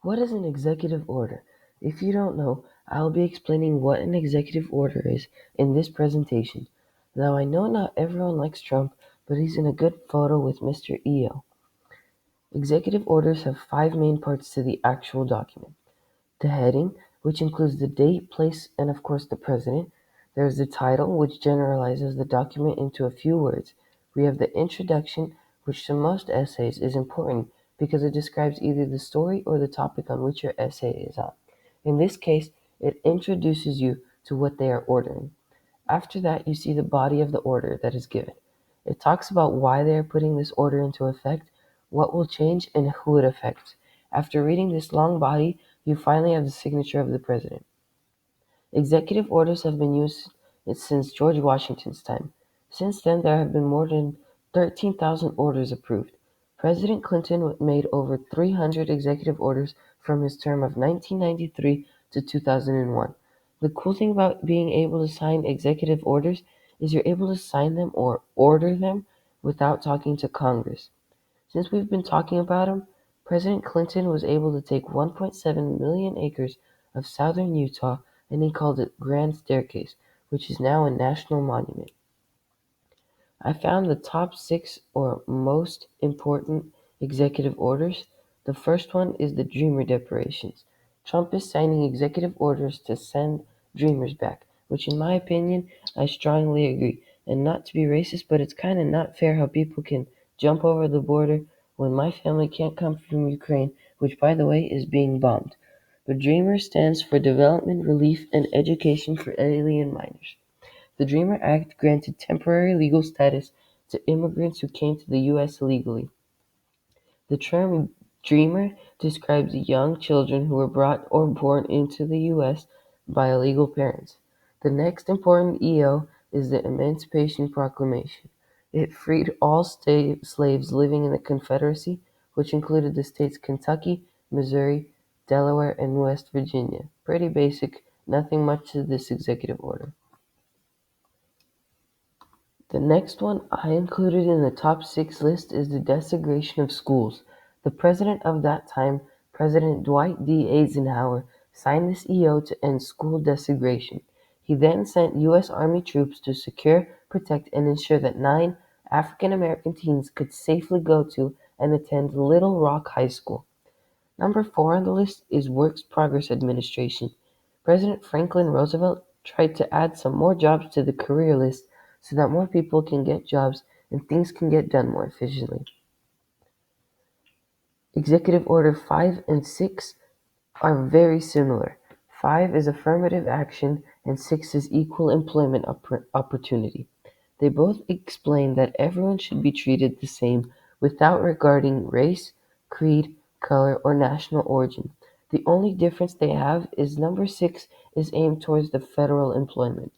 What is an executive order? If you don't know, I'll be explaining what an executive order is in this presentation. Now I know not everyone likes Trump, but he's in a good photo with Mr. EO. Executive orders have 5 main parts to the actual document. The heading, which includes the date, place, and of course the president. There's the title, which generalizes the document into a few words. We have the introduction, which to most essays is important because it describes either the story or the topic on which your essay is on. In this case, it introduces you to what they are ordering. After that, you see the body of the order that is given. It talks about why they are putting this order into effect, what will change, and who it affects. After reading this long body, you finally have the signature of the president. Executive orders have been used since George Washington's time. Since then, there have been more than 13,000 orders approved. President Clinton made over 300 executive orders from his term of 1993 to 2001. The cool thing about being able to sign executive orders is you're able to sign them or order them without talking to Congress. Since we've been talking about him, President Clinton was able to take 1.7 million acres of southern Utah and he called it Grand Staircase, which is now a national monument. I found the top 6 or most important executive orders. The first one is the Dreamer Declarations. Trump is signing executive orders to send dreamers back, which in my opinion, I strongly agree. And not to be racist, but it's kind of not fair how people can jump over the border when my family can't come from Ukraine, which by the way is being bombed. The Dreamer stands for Development, Relief, and Education for Alien Minors. The Dreamer Act granted temporary legal status to immigrants who came to the U.S. illegally. The term "dreamer" describes young children who were brought or born into the U.S. by illegal parents. The next important EO is the Emancipation Proclamation. It freed all slaves living in the Confederacy, which included the states Kentucky, Missouri, Delaware, and West Virginia. Pretty basic, nothing much to this executive order. The next one I included in the top 6 list is the desegregation of schools. The president of that time, President Dwight D. Eisenhower, signed this EO to end school desegregation. He then sent U.S. Army troops to secure, protect, and ensure that 9 African American teens could safely go to and attend Little Rock High School. Number 4 on the list is Works Progress Administration. President Franklin Roosevelt tried to add some more jobs to the career list so that more people can get jobs and things can get done more efficiently. Executive Order 5 and 6 are very similar. 5 is affirmative action and 6 is equal employment opportunity. They both explain that everyone should be treated the same without regarding race, creed, color, or national origin. The only difference they have is number 6 is aimed towards the federal employment.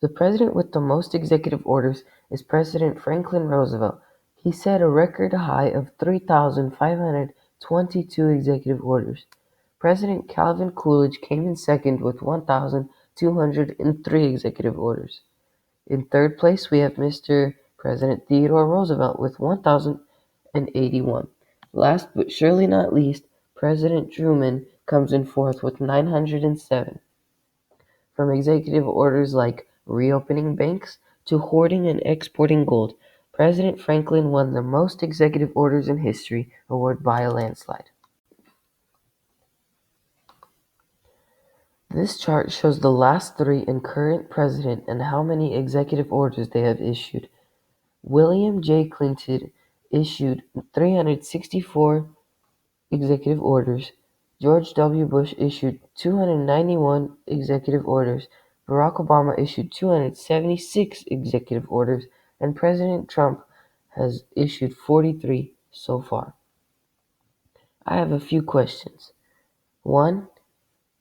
The president with the most executive orders is President Franklin Roosevelt. He set a record high of 3,522 executive orders. President Calvin Coolidge came in second with 1,203 executive orders. In third place, we have Mr. President Theodore Roosevelt with 1,081. Last but surely not least, President Truman comes in fourth with 907. From executive orders like reopening banks to hoarding and exporting gold, President Franklin won the most executive orders in history award by a landslide. This chart shows the last 3 and current president and how many executive orders they have issued. William J. Clinton issued 364 executive orders. George W. Bush issued 291 executive orders. Barack Obama issued 276 executive orders, and President Trump has issued 43 so far. I have a few questions. 1.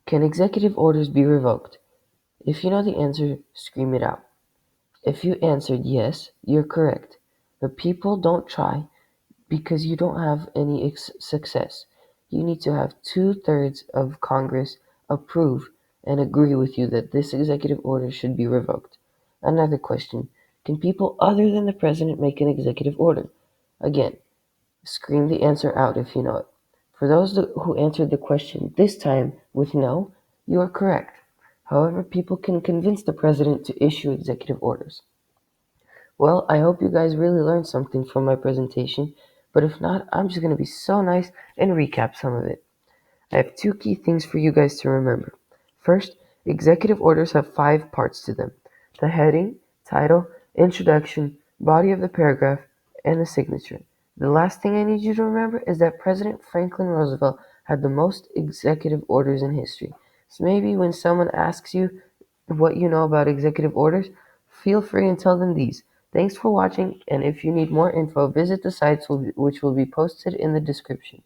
Can executive orders be revoked? If you know the answer, scream it out. If you answered yes, you're correct. But people don't try because you don't have any success. You need to have 2/3 of Congress approve and agree with you that this executive order should be revoked. Another question, can people other than the president make an executive order? Again, scream the answer out if you know it. For those who answered the question this time with no, you are correct. However, people can convince the president to issue executive orders. Well, I hope you guys really learned something from my presentation, but if not, I'm just going to be so nice and recap some of it. I have two key things for you guys to remember. First, executive orders have 5 parts to them: the heading, title, introduction, body of the paragraph, and the signature. The last thing I need you to remember is that President Franklin Roosevelt had the most executive orders in history. So maybe when someone asks you what you know about executive orders, feel free and tell them these. Thanks for watching, and if you need more info, visit the sites which will be posted in the description.